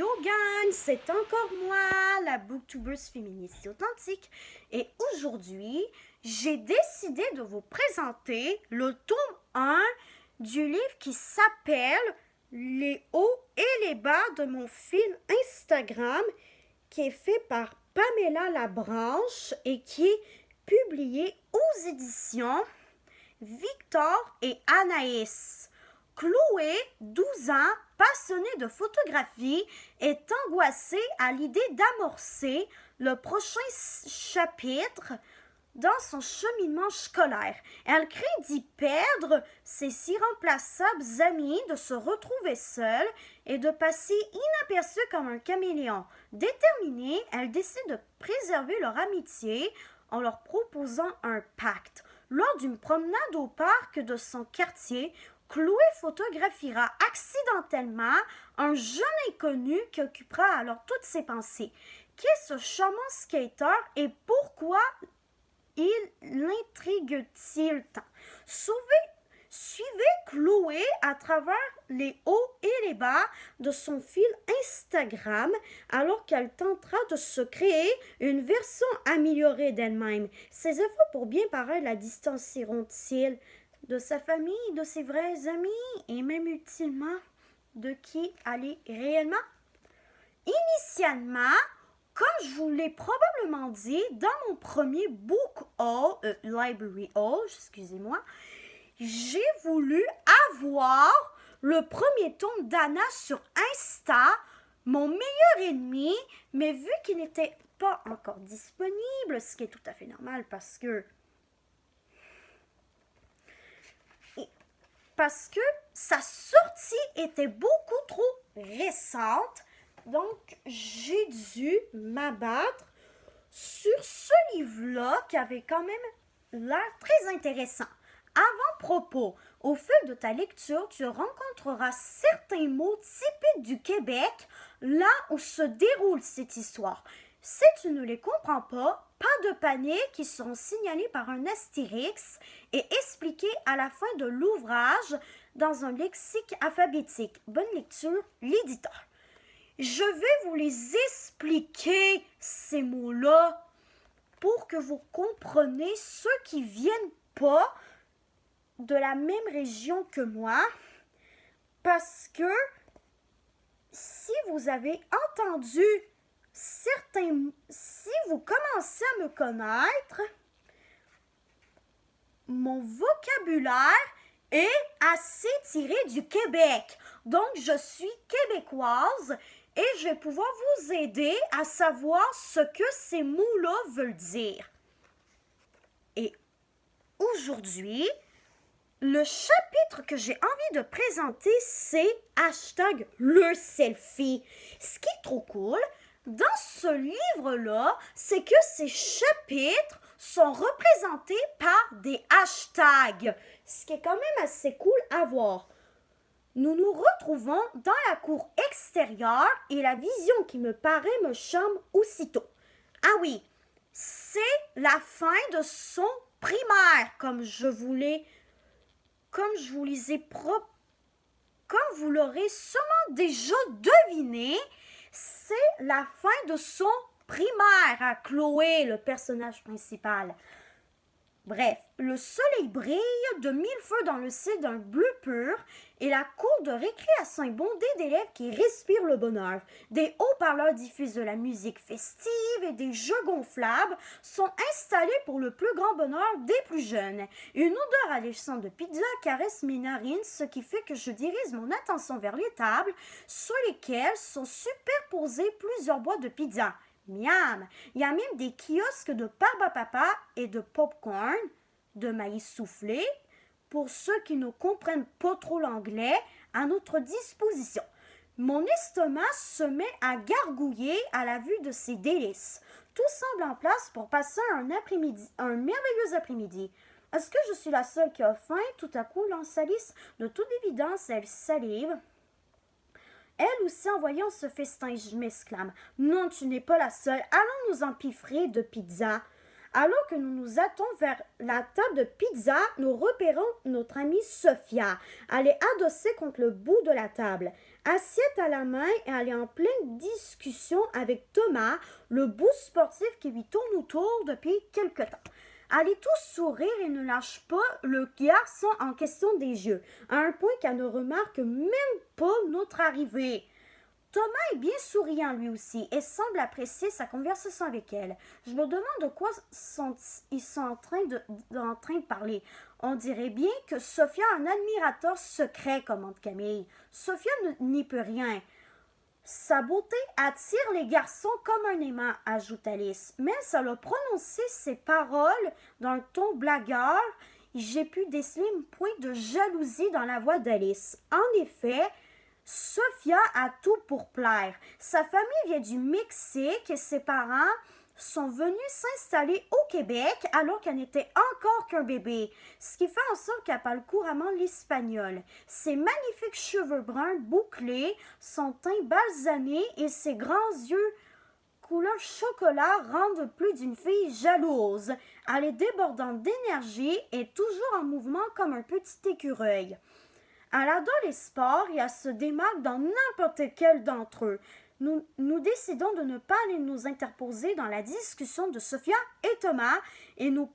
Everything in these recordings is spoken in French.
Yo gang, c'est encore moi, la booktubeuse féministe et authentique. Et aujourd'hui, j'ai décidé de vous présenter le tome 1 du livre qui s'appelle Les hauts et les bas de mon fil Instagram, qui est fait par Pamela Labranche et qui est publié aux éditions Victor et Anaïs. Chloé, 12 ans, passionnée de photographie, est angoissée à l'idée d'amorcer le prochain chapitre dans son cheminement scolaire. Elle craint d'y perdre ses irremplaçables amis, de se retrouver seule et de passer inaperçue comme un caméléon. Déterminée, elle décide de préserver leur amitié en leur proposant un pacte. Lors d'une promenade au parc de son quartier, Chloé photographiera accidentellement un jeune inconnu qui occupera alors toutes ses pensées. Qui est ce charmant skater et pourquoi l'intrigue-t-il tant? Suivez Chloé à travers les hauts et les bas de son fil Instagram alors qu'elle tentera de se créer une version améliorée d'elle-même. Ses efforts pour bien paraître la distancieront-ils de sa famille, de ses vrais amis et même utilement de qui elle est réellement? Initialement, comme je vous l'ai probablement dit dans mon premier book haul, library haul, excusez-moi, j'ai voulu avoir le premier tome d'Anna sur Insta, mon meilleur ennemi, mais vu qu'il n'était pas encore disponible, ce qui est tout à fait normal parce que sa sortie était beaucoup trop récente. Donc, j'ai dû m'abattre sur ce livre-là qui avait quand même l'air très intéressant. Avant-propos, au fil de ta lecture, tu rencontreras certains mots typiques du Québec, là où se déroule cette histoire. Si tu ne les comprends pas de panique, ils seront signalés par un astérix et expliqués à la fin de l'ouvrage dans un lexique alphabétique. Bonne lecture, l'éditeur. Je vais vous les expliquer, ces mots-là, pour que vous compreniez ceux qui ne viennent pas de la même région que moi, parce que si vous avez entendu si vous commencez à me connaître, mon vocabulaire est assez tiré du Québec. Donc, je suis québécoise et je vais pouvoir vous aider à savoir ce que ces mots-là veulent dire. Et aujourd'hui, le chapitre que j'ai envie de présenter, c'est #le selfie. Ce qui est trop cool dans ce livre-là, c'est que ces chapitres sont représentés par des hashtags, ce qui est quand même assez cool à voir. Nous nous retrouvons dans la cour extérieure et la vision qui me paraît me charme aussitôt. Ah oui, c'est la fin de son primaire, comme vous l'aurez sûrement déjà deviné, c'est la fin de son primaire à Chloé, le personnage principal. Bref, le soleil brille de mille feux dans le ciel d'un bleu pur et la cour de récréation est bondée d'élèves qui respirent le bonheur. Des haut-parleurs diffusent de la musique festive et des jeux gonflables sont installés pour le plus grand bonheur des plus jeunes. Une odeur alléchante de pizza caresse mes narines, ce qui fait que je dirige mon attention vers les tables sur lesquelles sont superposées plusieurs boîtes de pizza. Miam! Il y a même des kiosques de papa et de popcorn, de maïs soufflé, pour ceux qui ne comprennent pas trop l'anglais, à notre disposition. Mon estomac se met à gargouiller à la vue de ces délices. Tout semble en place pour passer un merveilleux après-midi. Est-ce que je suis la seule qui a faim? Tout à coup, lance Alice. De toute évidence, elle salive. Elle aussi en voyant ce festin, je m'exclame. Non, tu n'es pas la seule. Allons nous empiffrer de pizza. Alors que nous nous hâtons vers la table de pizza, nous repérons notre amie Sophia. Elle est adossée contre le bout de la table. Assiette à la main, elle est en pleine discussion avec Thomas, le beau sportif qui lui tourne autour depuis quelque temps. Elle est tout sourire et ne lâche pas le garçon en question des yeux, à un point qu'elle ne remarque même pas notre arrivée. Thomas est bien souriant lui aussi et semble apprécier sa conversation avec elle. Je me demande de quoi ils sont en train de parler. On dirait bien que Sophia a un admirateur secret, commente Camille. Sophia n'y peut rien. Sa beauté attire les garçons comme un aimant, ajoute Alice. Mais elle a prononcé ces paroles d'un ton blagueur. J'ai pu déceler un point de jalousie dans la voix d'Alice. En effet, Sophia a tout pour plaire. Sa famille vient du Mexique et ses parents sont venus s'installer au Québec alors qu'elle n'était encore qu'un bébé, ce qui fait en sorte qu'elle parle couramment l'espagnol. Ses magnifiques cheveux bruns bouclés, son teint balsamé et ses grands yeux couleur chocolat rendent plus d'une fille jalouse. Elle est débordante d'énergie et toujours en mouvement comme un petit écureuil. Elle adore les sports et elle se démarque dans n'importe quel d'entre eux. Nous décidons de ne pas aller nous interposer dans la discussion de Sophia et Thomas et nous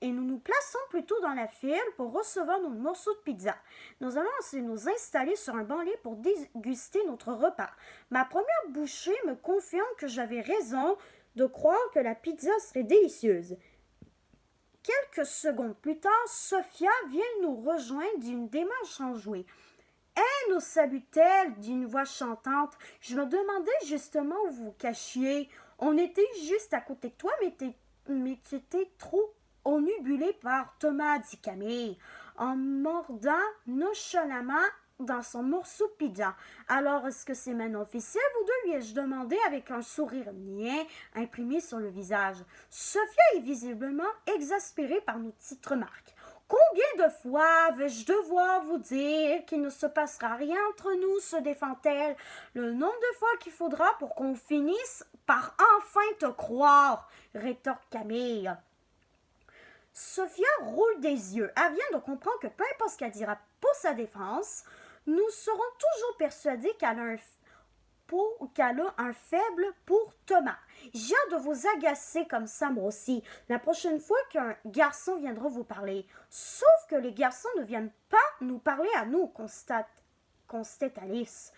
nous plaçons plutôt dans la file pour recevoir nos morceaux de pizza. Nous allons aussi nous installer sur un banc-lit pour déguster notre repas. Ma première bouchée me confirme que j'avais raison de croire que la pizza serait délicieuse. Quelques secondes plus tard, Sophia vient nous rejoindre d'une démarche enjouée. « nous salue-t-elle d'une voix chantante. Je me demandais justement où vous vous cachiez. On était juste à côté de toi, mais tu étais trop omnibulé par Thomas, dit Camille, en mordant nonchalamment dans son morceau de pizza. Alors, est-ce que c'est maintenant officiel, vous deux, lui ai-je demandé avec un sourire niais imprimé sur le visage. Sophia est visiblement exaspérée par nos petites remarques. Combien de fois vais-je devoir vous dire qu'il ne se passera rien entre nous, se défend-elle. Le nombre de fois qu'il faudra pour qu'on finisse par enfin te croire, rétorque Camille. Sophia roule des yeux. Elle vient de comprendre que peu importe ce qu'elle dira pour sa défense, nous serons toujours persuadés qu'elle a un faible pour Thomas. J'ai hâte de vous agacer comme ça, moi aussi, la prochaine fois qu'un garçon viendra vous parler. Sauf que les garçons ne viennent pas nous parler à nous, constate Alice.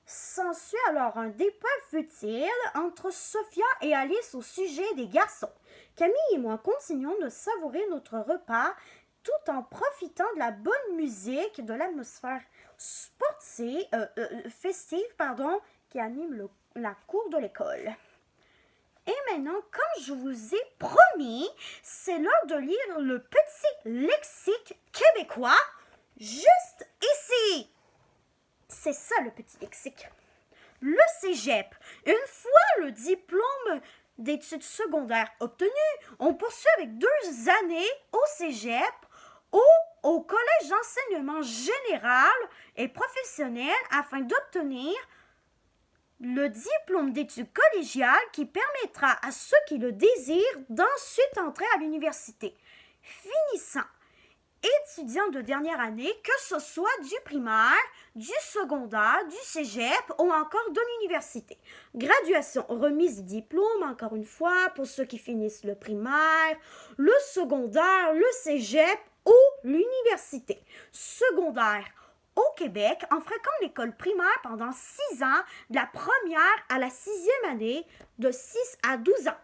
S'ensuit alors un débat futile entre Sophia et Alice au sujet des garçons. Camille et moi continuons de savourer notre repas tout en profitant de la bonne musique, de l'atmosphère festive, qui anime la cour de l'école. Et maintenant, comme je vous ai promis, c'est l'heure de lire le petit lexique québécois juste ici. C'est ça le petit lexique. Le cégep. Une fois le diplôme d'études secondaires obtenu, on poursuit avec 2 années au cégep ou au collège d'enseignement général et professionnel afin d'obtenir le diplôme d'études collégiales qui permettra à ceux qui le désirent d'ensuite entrer à l'université. Finissant étudiant de dernière année, que ce soit du primaire, du secondaire, du cégep ou encore de l'université. Graduation, remise du diplôme, encore une fois, pour ceux qui finissent le primaire, le secondaire, le cégep ou l'université. Secondaire, au Québec, on fréquente l'école primaire pendant 6 ans, de la première à la 6e année, de 6 à 12 ans.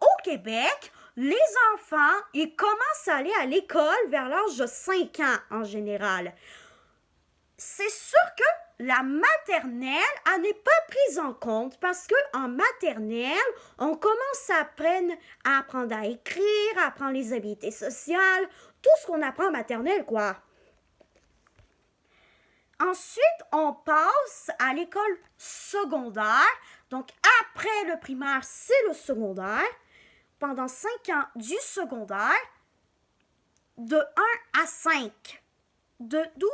Au Québec, les enfants, ils commencent à aller à l'école vers l'âge de 5 ans en général. C'est sûr que la maternelle, elle n'est pas prise en compte parce qu'en maternelle, on commence à apprendre à écrire, à apprendre les habiletés sociales, tout ce qu'on apprend en maternelle, quoi. Ensuite, on passe à l'école secondaire. Donc, après le primaire, c'est le secondaire. Pendant 5 ans du secondaire, de 1 à 5, de 12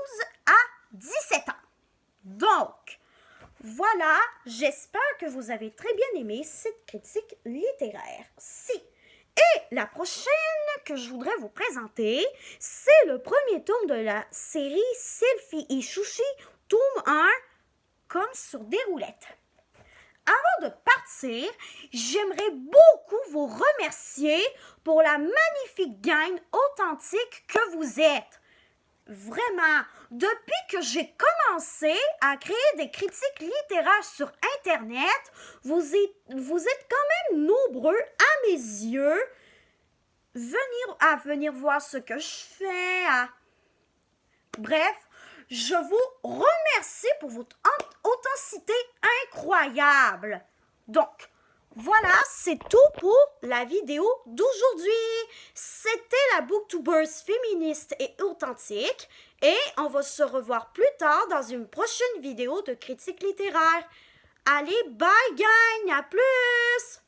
à 17 ans. Donc, voilà, j'espère que vous avez très bien aimé cette critique littéraire. Si. Et la prochaine que je voudrais vous présenter, c'est le premier tome de la série Selfie et Chouchi, tome 1, comme sur des roulettes. Avant de partir, j'aimerais beaucoup vous remercier pour la magnifique gang authentique que vous êtes. Vraiment, depuis que j'ai commencé à créer des critiques littéraires sur Internet, vous êtes quand même nombreux à mes yeux à venir voir ce que je fais. Bref, je vous remercie pour votre authenticité incroyable. Donc, voilà, c'est tout pour la vidéo d'aujourd'hui. C'était la Booktubeuse féministe et authentique et on va se revoir plus tard dans une prochaine vidéo de critique littéraire. Allez, bye gang, à plus!